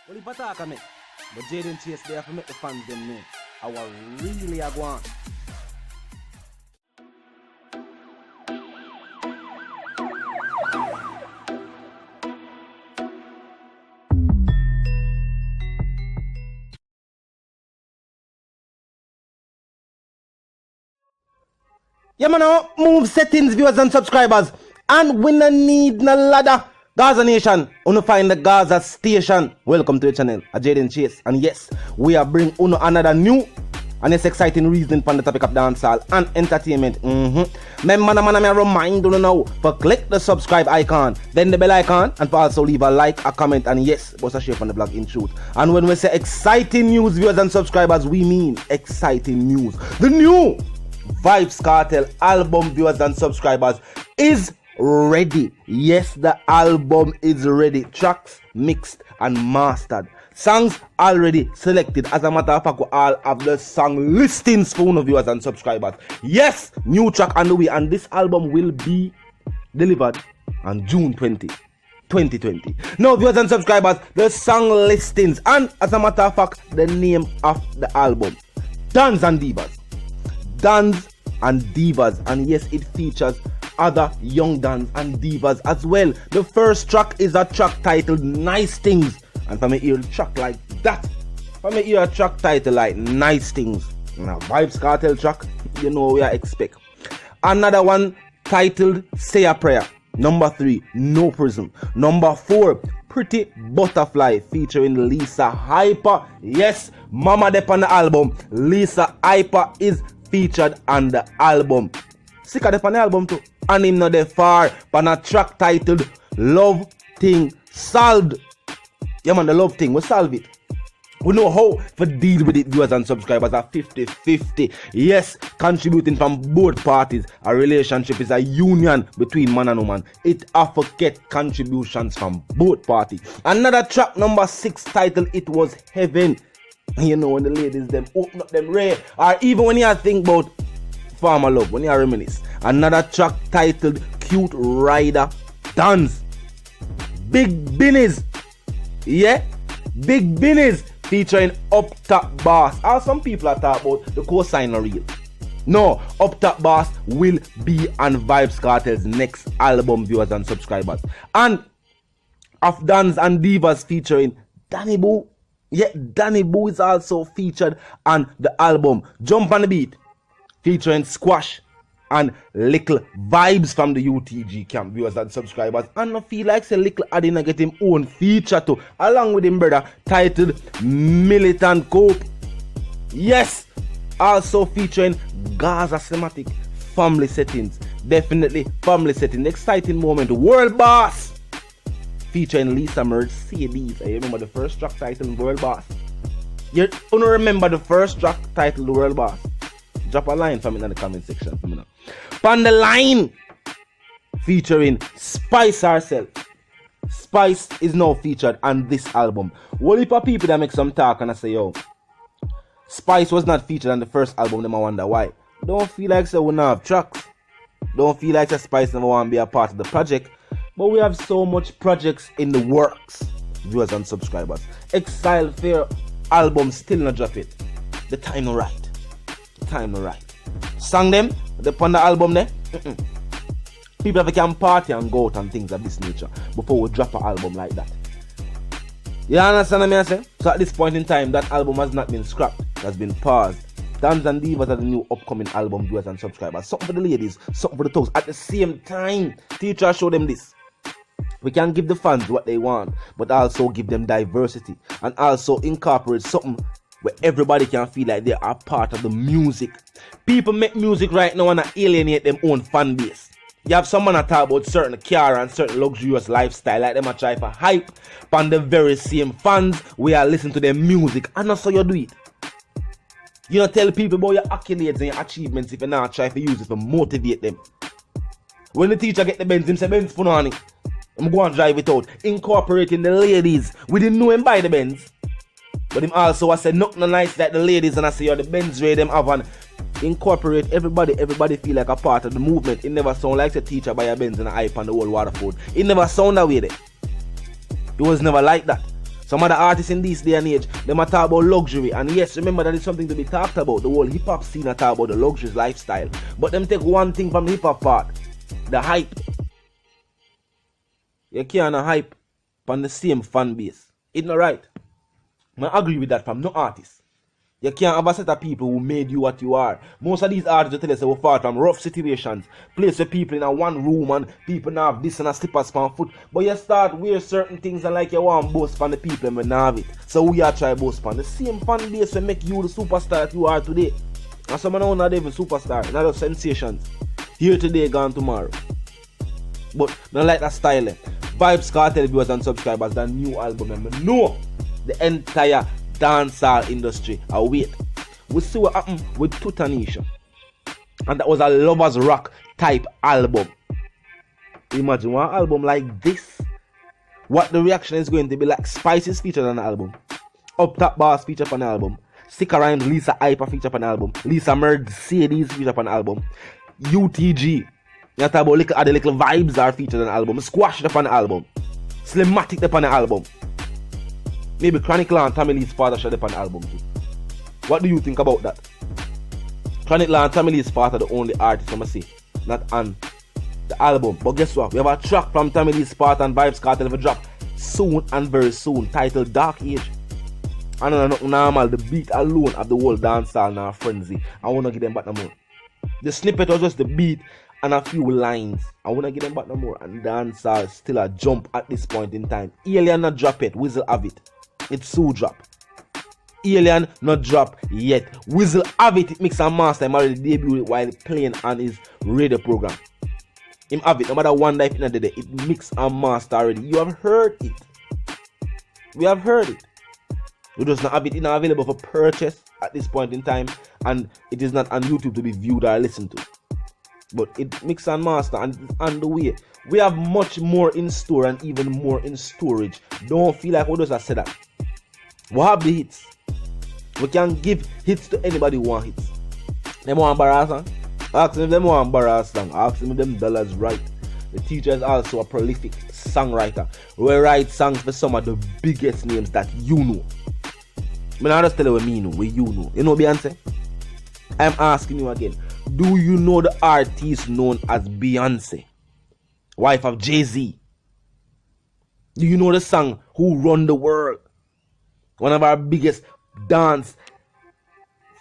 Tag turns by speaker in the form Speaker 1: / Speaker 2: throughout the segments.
Speaker 1: Well, if I talk of me, but Jaden Chase, they have to make the fans them know how I really are going. Yeah, man, now move settings, viewers and subscribers. And we no need no ladder. Gaza Nation, uno find the Gaza station. Welcome to the channel, Jaden Chase. And yes, we are bring uno another new and it's exciting reason for the topic of dancehall and entertainment. Remember, man, I remind you now for click the subscribe icon, then the bell icon, and for also leave a like, a comment, and yes, post a share on the blog in truth. And when we say exciting news, viewers and subscribers, we mean exciting news. The new Vybz Kartel album, viewers and subscribers, is ready. Yes, the album is ready. Tracks mixed and mastered. Songs already selected. As a matter of fact, we all have the song listings for one of viewers and subscribers. Yes, new track on the way, and this album will be delivered on June 20, 2020. Now, viewers and subscribers, the song listings, and as a matter of fact, the name of the album, Dance and Divas. Dance and Divas, and yes, it features other young dance and divas as well. The first track is a track titled Nice Things, and for me hear a track like that, for me hear a track titled like Nice Things, now Vybz Kartel track, you know we are expect. Another one titled Say a Prayer. Number 3, No Prison. Number 4, Pretty Butterfly featuring Lisa Hyper. Yes, Mama Dep on the album. Lisa Hyper is featured on the album. Sick of the album too. And him not there far on a track titled Love Thing Solved. Yeah man, the love thing, we solve it. We know how to deal with it, viewers and subscribers are 50-50. Yes, contributing from both parties. A relationship is a union between man and woman. It have to get contributions from both parties. Another track, number 6, titled It Was Heaven. You know, when the ladies them open up them rare, or even when you think about farmer love, when you reminisce. Another track titled Cute Rider Dance. Big Binnies. Yeah, Big Binnies featuring Up Top Boss. Or some people are talking about the co-signer reel. No, Up Top Boss will be on Vybz Kartel's next album, viewers and subscribers. And of Dance and Divas featuring Danny Boo. Yeah, Danny Boo is also featured on the album. Jump on the Beat featuring Squash and Little Vybz from the UTG camp, viewers and subscribers. And I feel like say Little Adina get him own feature too, along with him brother, titled Militant Cope. Yes, also featuring Gaza Sematic, Family Settings. Definitely family setting. Exciting moment. World Boss featuring Lisa Mercedes. I remember the first track titled World Boss. You don't remember the first track titled World Boss? Drop a line for me in the comment section for me now. On the line featuring Spice herself. Spice is now featured on this album. What if people that make some talk and I say, yo, Spice was not featured on the first album, then I wonder why. Don't feel like so we don't have tracks. Don't feel like Spice never want to be a part of the project. But we have so much projects in the works, viewers and subscribers. Exile Fair album still not drop it. The time no right. The time no right. Song them, they on the album there. People have can party and go out and things of this nature before we drop an album like that. You understand what I say? So at this point in time, that album has not been scrapped. It has been paused. Dance and Divas are the new upcoming album, viewers and subscribers. Something for the ladies, something for the toes. At the same time, teacher show them this. We can give the fans what they want, but also give them diversity and also incorporate something where everybody can feel like they are part of the music. People make music right now and alienate them own fan base. You have someone that talk about certain car and certain luxurious lifestyle, like them a try for hype on the very same fans we are listening to their music, and that's how you do it. You don't tell people about your accolades and your achievements if you not try to use it to motivate them. When the teacher get the Benz, him say Benz put on it. I'm going to drive it out. Incorporating the ladies. We didn't know him buy the Benz. But him also I said nothing nice like the ladies, and I say, yo, the Benz rate them have, and incorporate everybody feel like a part of the movement. It never sound like the teacher buy a Benz and a hype on the whole Waterford. It never sound that way there. It was never like that. Some other artists in this day and age, they might talk about luxury. And yes, remember that is something to be talked about. The whole hip-hop scene talk about the luxury lifestyle. But them take one thing from the hip-hop part. The hype. You can't hype on the same fan base. It's not right. I agree with that from no artist. You can't have a set of people who made you what you are. Most of these artists tell us they were fought from rough situations. Place where people in a one room and people now have this and a slippers on foot. But you start wear certain things and like you want to boast on the people and we now have it. So we are trying to boast on the same fan base will make you the superstar that you are today. And some of them are not even superstar, not just sensations. Here today, gone tomorrow. But not like that style. Vybz Kartel viewers and subscribers, that new album. And no, the entire dancehall industry await. We see what happened with Tutanisha, and that was a lovers rock type album. Imagine one album like this, what the reaction is going to be like. Spices featured on the album, Up Top Boss featured on the album, Sika Rhymes, Lisa Hyper featured on the album, Lisa Mercedes featured on the album, UTG, you talk about the little vibes are featured on the album, Squash up on the album, Slimmatic up on the album. Maybe Chronic Law and Tommy Lee's father should have an album too. What do you think about that? Chronic Law and Tommy Lee's father the only artist I'm say, not on the album. But guess what? We have a track from Tommy Lee's part and Vybz Kartel will drop soon and very soon, titled Dark Age. I know not normal, the beat alone of the whole dancehall now frenzy. I wanna give them back no more. The snippet was just the beat and a few lines. I wanna give them back no more. And dancehall still a jump at this point in time. Alien not drop it, Whistle have it. It's so drop. Alien not drop yet. Whistle have it. It makes a master. Him already debuted while playing on his radio program. Him have it. No matter one life in the day, it mix a master already. You have heard it. We have heard it. We just not have it available for purchase at this point in time, and it is not on YouTube to be viewed or listened to. But it mix and master and it's on the way. We have much more in store and even more in storage. Don't feel like we just said that. We have the hits. We can give hits to anybody who want hits. Them want embarrass song? Ask them if them want embarrass song. Ask them if them dollars right. The teacher is also a prolific songwriter. We write songs for some of the biggest names that you know. I mean, I just tell you what me know, what you know. You know Beyonce? I'm asking you again. Do you know the artist known as Beyonce? Wife of Jay-Z? Do you know the song Who Run the World? One of our biggest dance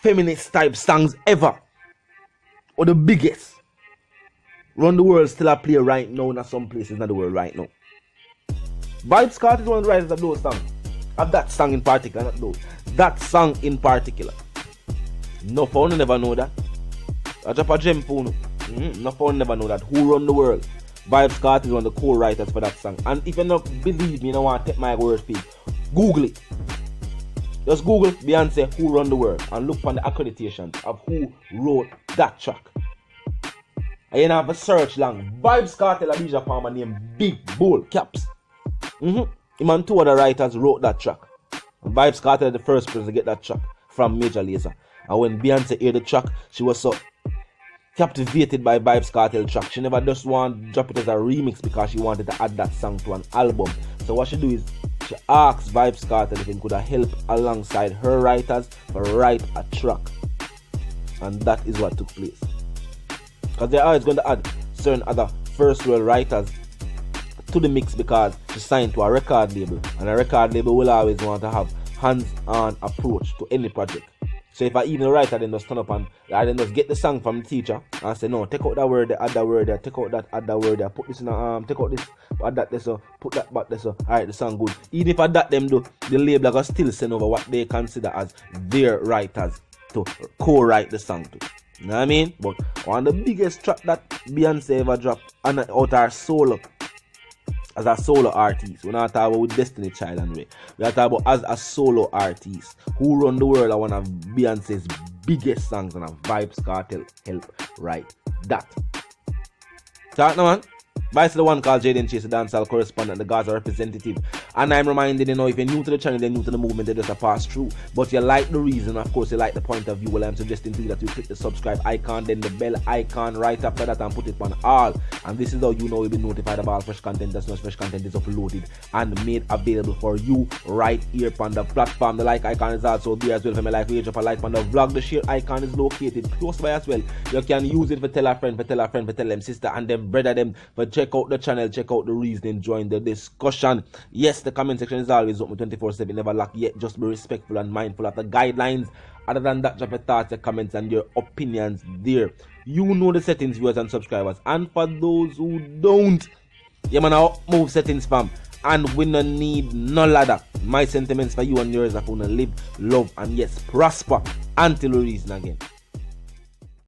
Speaker 1: feminist type songs ever. Or the biggest. Run the World still a play right now in some places in the world right now. Vybz Kartel is one of the writers of those songs. Of that song in particular, not those. That song in particular. No phone never know that. I drop a gem phone. No phone never know that. Who Run the World? Vybz Kartel is one of the co-writers for that song. And if you don't believe me, you don't want to take my word for it, Google it. Just Google Beyonce Who Run the World and look for the accreditations of who wrote that track. And you have a search long. Vybz Kartel and DJ Palmer named Big Bull Caps. Him and two other writers wrote that track. And Vybz Kartel the first person to get that track from Major Lazer. And when Beyonce heard the track, she was so captivated by Vybz Kartel track. She never just wanted to drop it as a remix because she wanted to add that song to an album. So what she do is she asked Vybz Kartel if he could help alongside her writers to write a track. And that is what took place. Because they are always going to add certain other first world writers to the mix because she signed to a record label. And a record label will always want to have hands-on approach to any project. So if I even a writer then just turn up and I then just get the song from the teacher and say no, take out that word there, add that word there, take out that, add that word there, put this in a take out this, add that there, so put that back there, so alright, the song good. Even if I that them do, the label will still send over what they consider as their writers to co-write the song to. You know what I mean? But one of the biggest track that Beyonce ever dropped and out her solo as a solo artist. We're not talking about with Destiny Child and way. We're talking about as a solo artist. Who Run the World are one of Beyonce's biggest songs and a Vybz Kartel help write that. Talk now, man. Vybz the one called Jaden Chase, the dancehall correspondent, the Gaza representative. And I'm reminded, if you're new to the channel, you're new to the movement, they just a pass through. But you like the reason, of course, you like the point of view. Well, I'm suggesting to you that you click the subscribe icon, then the bell icon right after that, and put it on all. And this is how you know you'll be notified about fresh content as soon as fresh content is uploaded and made available for you right here on the platform. The like icon is also there as well. For my like page, up a like on the vlog. The share icon is located close by as well. You can use it for tell a friend, for tell them sister and them brother them, for check out the channel, check out the reason, join the discussion. Yes, the comment section is always open 24/7, never lack yet. Just be respectful and mindful of the guidelines. Other than that, drop your thoughts, your comments, and your opinions there. You know the settings, viewers and subscribers. And for those who don't, yeah man, now move settings fam. And we no need no ladder. My sentiments for you and yours are gonna live, love, and yes, prosper until we reason again.